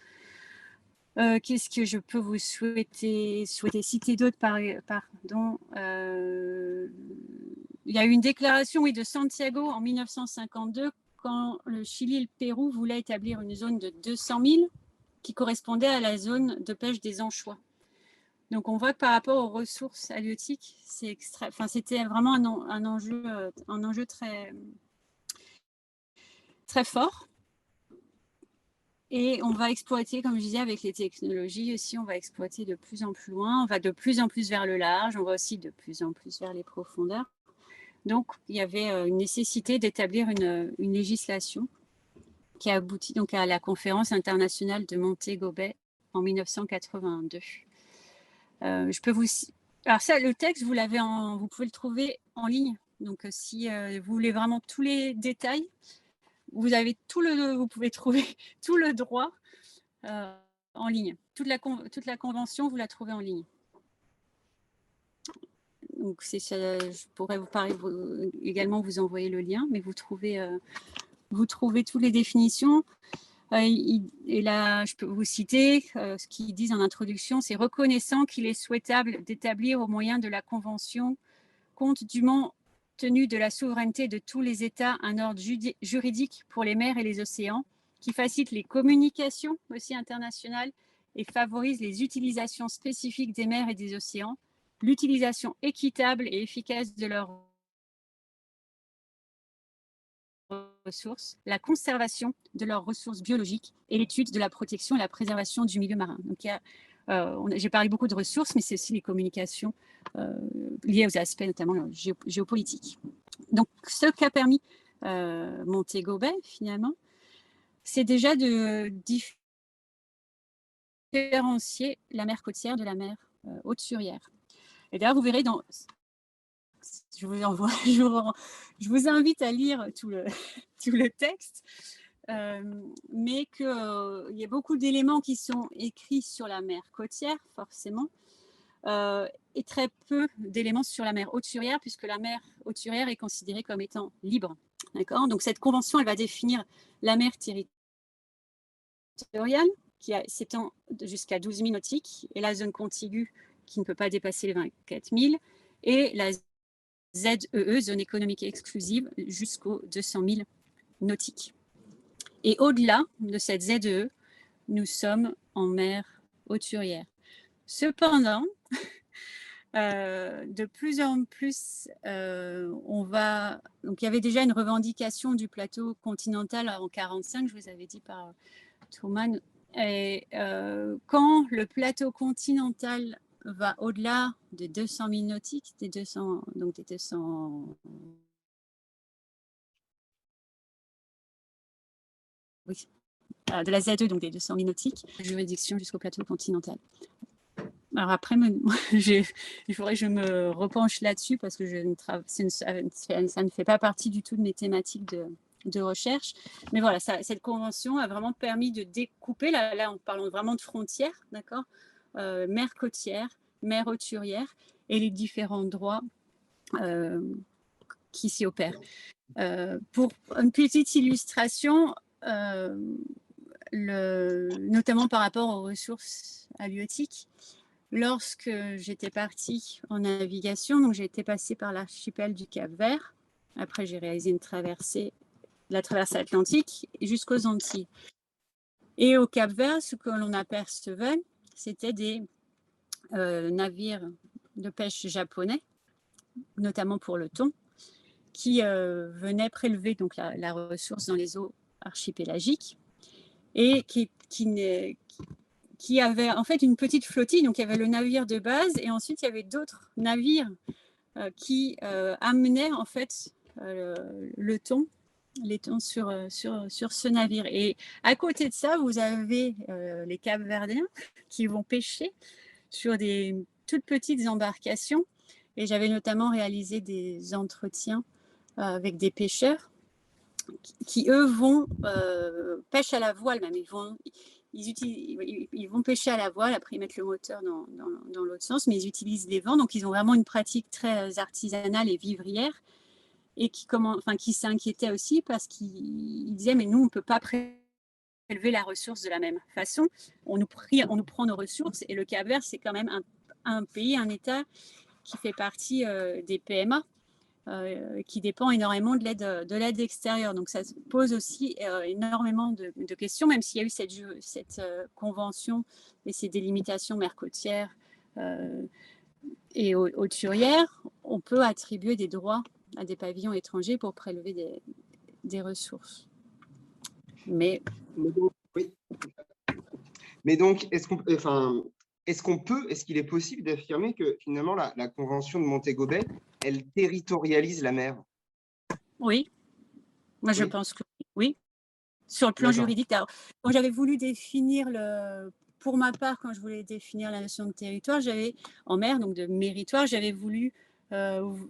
Qu'est-ce que je peux vous souhaiter citer d'autres, pardon. Il y a eu une déclaration, oui, de Santiago en 1952 quand le Chili et le Pérou voulaient établir une zone de 200 000 qui correspondait à la zone de pêche des anchois. Donc, on voit que par rapport aux ressources halieutiques, c'était vraiment un enjeu très, très fort. Et on va exploiter, comme je disais, avec les technologies aussi, on va exploiter de plus en plus loin, on va de plus en plus vers le large, on va aussi de plus en plus vers les profondeurs. Donc, il y avait une nécessité d'établir une législation qui a abouti donc à la conférence internationale de Montego Bay en 1982. Je peux vous... Alors ça, le texte, vous pouvez le trouver en ligne. Donc, si vous voulez vraiment tous les détails, vous pouvez trouver tout le droit en ligne. Toute la convention, vous la trouvez en ligne. Donc, je pourrais également vous envoyer le lien, mais vous trouvez toutes les définitions. Et là, je peux vous citer ce qu'ils disent en introduction, c'est reconnaissant qu'il est souhaitable d'établir au moyen de la Convention, compte dûment tenu de la souveraineté de tous les États, un ordre juridique pour les mers et les océans, qui facilite les communications aussi internationales et favorise les utilisations spécifiques des mers et des océans, l'utilisation équitable et efficace de leurs ressources, la conservation de leurs ressources biologiques et l'étude de la protection et la préservation du milieu marin. Donc, j'ai parlé beaucoup de ressources, mais c'est aussi les communications liées aux aspects notamment géopolitiques. Donc, ce qu'a permis Montego Bay, finalement, c'est déjà de différencier la mer côtière de la mer haute-surière. Et d'ailleurs, vous verrez je vous invite à lire tout le texte, mais qu'il y a beaucoup d'éléments qui sont écrits sur la mer côtière, forcément, et très peu d'éléments sur la mer haute-surière, puisque la mer haute-surière est considérée comme étant libre. D'accord ? Donc, cette convention, elle va définir la mer territoriale, qui s'étend jusqu'à 12 000 nautiques, et la zone contiguë, qui ne peut pas dépasser les 24 000, et la ZEE, zone économique exclusive, jusqu'aux 200 000 nautiques. Et au-delà de cette ZEE, nous sommes en mer haute-surière. Cependant, de plus en plus, donc il y avait déjà une revendication du plateau continental en 1945, je vous avais dit par Truman. Et quand le plateau continental va au-delà de 200 000 nautiques, de la ZE, donc des 200 000 nautiques, juridiction jusqu'au plateau continental. Alors après, il faudrait que je me repenche là-dessus parce que ça ne fait pas partie du tout de mes thématiques de recherche. Mais voilà, cette convention a vraiment permis de découper, là on parle vraiment de frontières, d'accord, mer côtière, mer haute-surière et les différents droits qui s'y opèrent. Pour une petite illustration, notamment par rapport aux ressources halieutiques, lorsque j'étais partie en navigation, donc j'ai été passée par l'archipel du Cap-Vert. Après, j'ai réalisé la traversée atlantique jusqu'aux Antilles. Et au Cap-Vert, ce que l'on apercevait, c'était des navires de pêche japonais, notamment pour le thon, qui venaient prélever donc la ressource dans les eaux archipélagiques et qui avait en fait une petite flottille. Donc, il y avait le navire de base et ensuite, il y avait d'autres navires qui amenaient en fait les thons sur ce navire. Et à côté de ça, vous avez les Capverdiens qui vont pêcher sur des toutes petites embarcations. Et j'avais notamment réalisé des entretiens avec des pêcheurs qui eux, vont pêcher à la voile même. Ils vont pêcher à la voile, après ils mettent le moteur dans l'autre sens, mais ils utilisent les vents. Donc, ils ont vraiment une pratique très artisanale et vivrière et qui s'inquiétaient aussi parce qu'ils disaient, mais nous, on ne peut pas prélever la ressource de la même façon. On nous prend nos ressources et le Cap-Vert, c'est quand même un pays, un État qui fait partie des PMA. Qui dépend énormément de l'aide extérieure. Donc, ça pose aussi énormément de questions, même s'il y a eu cette convention et ces délimitations mer côtière et hauturières, on peut attribuer des droits à des pavillons étrangers pour prélever des ressources. Mais donc, est-ce qu'il est possible d'affirmer que finalement la Convention de Montego Bay, elle territorialise la mer? Oui, moi je pense que oui. Sur le plan juridique, alors, quand j'avais voulu définir pour ma part, quand je voulais définir la notion de territoire, en mer, donc de méritoire, j'avais voulu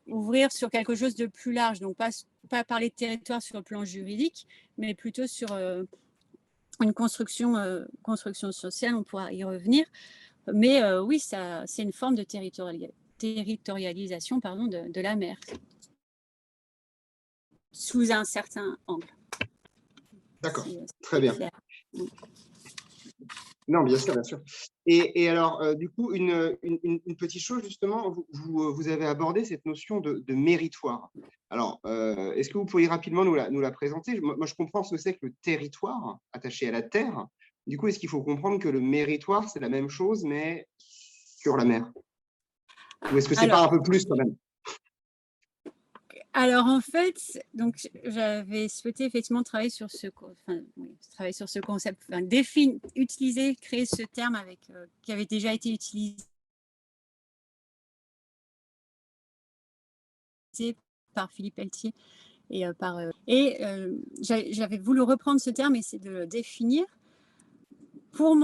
ouvrir sur quelque chose de plus large, donc pas parler de territoire sur le plan juridique, mais plutôt sur une construction sociale, on pourra y revenir. Mais oui, c'est une forme de territorialisation de la mer, sous un certain angle. D'accord, très bien. Non, bien sûr, bien sûr. Et alors, du coup, une petite chose, justement, vous avez abordé cette notion de méritoire. Alors, est-ce que vous pourriez rapidement nous la présenter? Moi, je comprends ce que c'est que le territoire attaché à la terre. Du coup, est-ce qu'il faut comprendre que le méritoire, c'est la même chose, mais sur la mer? Ou est-ce que c'est pas un peu plus quand même? Alors, en fait, donc, j'avais souhaité effectivement travailler sur ce concept, créer ce terme qui avait déjà été utilisé par Philippe Pelletier j'avais voulu reprendre ce terme et essayer de le définir pour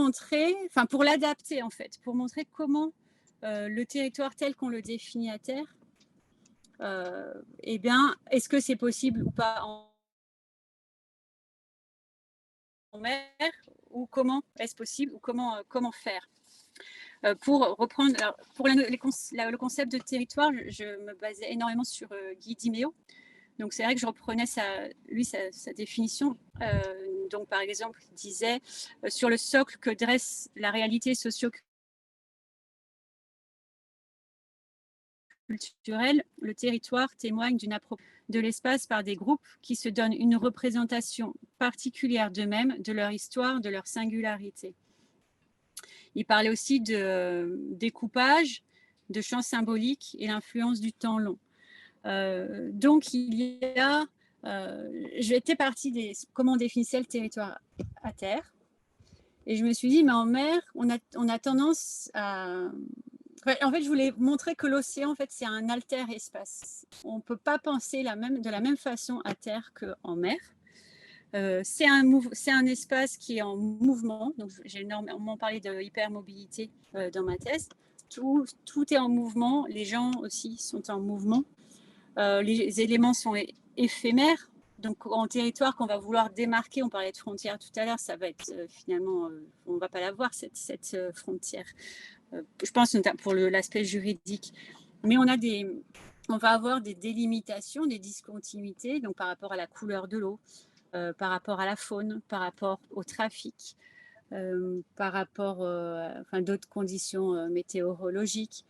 l'adapter en fait, pour montrer comment le territoire tel qu'on le définit à terre, est-ce que c'est possible ou pas en mer, ou comment est-ce possible, ou comment faire. Pour reprendre, pour le concept de territoire, je me basais énormément sur Guy Dimeo. Donc, c'est vrai que je reprenais sa définition. Donc, par exemple, il disait sur le socle que dresse la réalité socio-culturelle, le territoire témoigne d'une appropriation de l'espace par des groupes qui se donnent une représentation particulière d'eux-mêmes, de leur histoire, de leur singularité. Il parlait aussi de découpage, de champs symboliques et l'influence du temps long. Donc, j'étais partie des comment on définissait le territoire à terre. Et je me suis dit, mais en mer, on a tendance à... En fait, je voulais montrer que l'océan, en fait, c'est un alter espace. On ne peut pas penser de la même façon à terre qu'en mer. C'est un espace qui est en mouvement. Donc, j'ai énormément parlé de hypermobilité dans ma thèse. Tout est en mouvement. Les gens aussi sont en mouvement. Les éléments sont éphémères. Donc, en territoire qu'on va vouloir démarquer, on parlait de frontière tout à l'heure, ça va être finalement, on ne va pas la voir, cette frontière. Je pense pour l'aspect juridique. Mais on va avoir des délimitations, des discontinuités, donc par rapport à la couleur de l'eau, par rapport à la faune, par rapport au trafic, par rapport à d'autres conditions météorologiques.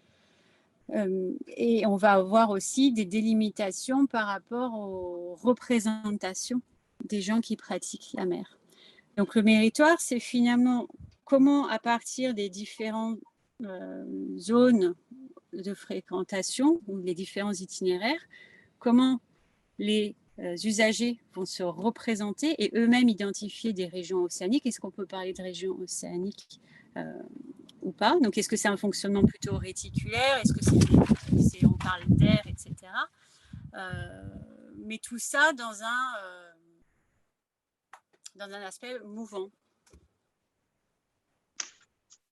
Et on va avoir aussi des délimitations par rapport aux représentations des gens qui pratiquent la mer. Donc le méritoire, c'est finalement comment, à partir des différentes zones de fréquentation ou les différents itinéraires, comment les usagers vont se représenter et eux-mêmes identifier des régions océaniques. Est-ce qu'on peut parler de régions océaniques ou pas? Donc, est-ce que c'est un fonctionnement plutôt réticulaire? Est-ce que on parle d'air, etc. Mais tout ça dans un aspect mouvant.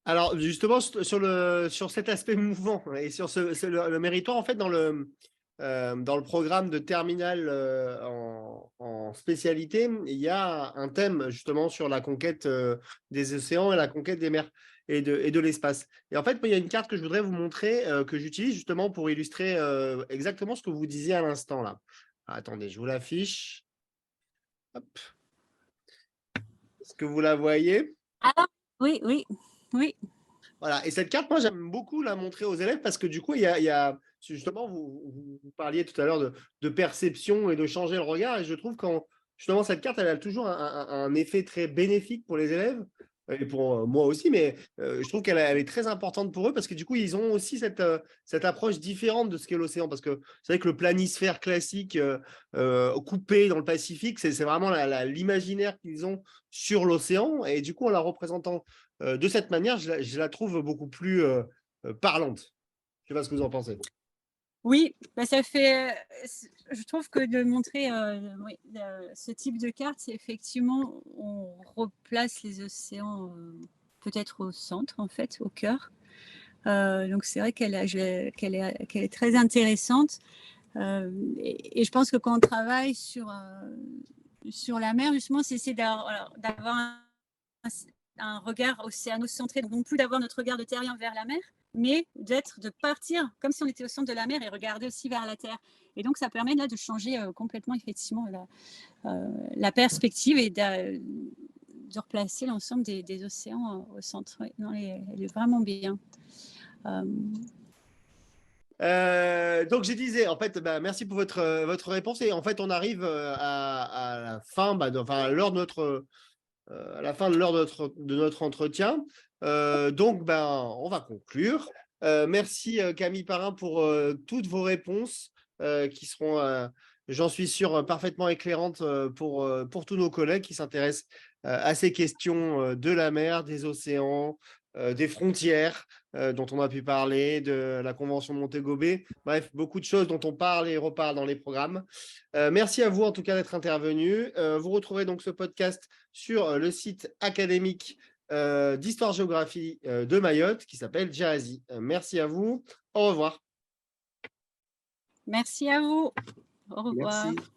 Alors, justement, sur cet aspect mouvant et sur le méritoire, en fait, dans dans le programme de terminale en spécialité, il y a un thème justement sur la conquête des océans et la conquête des mers et de l'espace. Et en fait, il y a une carte que je voudrais vous montrer, que j'utilise justement pour illustrer exactement ce que vous disiez à l'instant là. Attendez, je vous l'affiche. Hop. Est-ce que vous la voyez? Ah, oui, oui, oui. Voilà. Et cette carte, moi, j'aime beaucoup la montrer aux élèves parce que du coup, il y a justement, vous parliez tout à l'heure de perception et de changer le regard. Et je trouve quand justement cette carte, elle a toujours un effet très bénéfique pour les élèves et pour moi aussi, mais je trouve elle est très importante pour eux parce que du coup, ils ont aussi cette approche différente de ce qu'est l'océan. Parce que c'est vrai que le planisphère classique coupé dans le Pacifique, c'est vraiment l'imaginaire qu'ils ont sur l'océan. Et du coup, en la représentant de cette manière, je la trouve beaucoup plus parlante. Je ne sais pas ce que vous en pensez. Oui, bah ça fait, je trouve que de montrer oui, ce type de carte, c'est effectivement, on replace les océans peut-être au centre, en fait, au cœur. Donc c'est vrai qu'elle est très intéressante. Et je pense que quand on travaille sur la mer, justement, c'est essayer d'avoir un regard océanocentré, donc non plus d'avoir notre regard de terrien vers la mer, mais de partir comme si on était au centre de la mer et regarder aussi vers la terre. Et donc, ça permet là de changer complètement, effectivement, la perspective et de replacer l'ensemble des océans au centre. Ouais, non, elle est vraiment bien. Donc, je disais, en fait, merci pour votre réponse. Et en fait, on arrive à la fin, à la fin de l'heure de notre entretien. Donc, on va conclure. Merci Camille Parrain pour toutes vos réponses qui seront, j'en suis sûr, parfaitement éclairantes pour tous nos collègues qui s'intéressent à ces questions de la mer, des océans, des frontières dont on a pu parler, de la Convention de Montego Bay. Bref, beaucoup de choses dont on parle et reparle dans les programmes. Merci à vous en tout cas d'être intervenu. Vous retrouverez donc ce podcast sur le site académique d'histoire-géographie de Mayotte qui s'appelle Jazzy. Merci à vous. Au revoir. Merci à vous. Au revoir. Merci.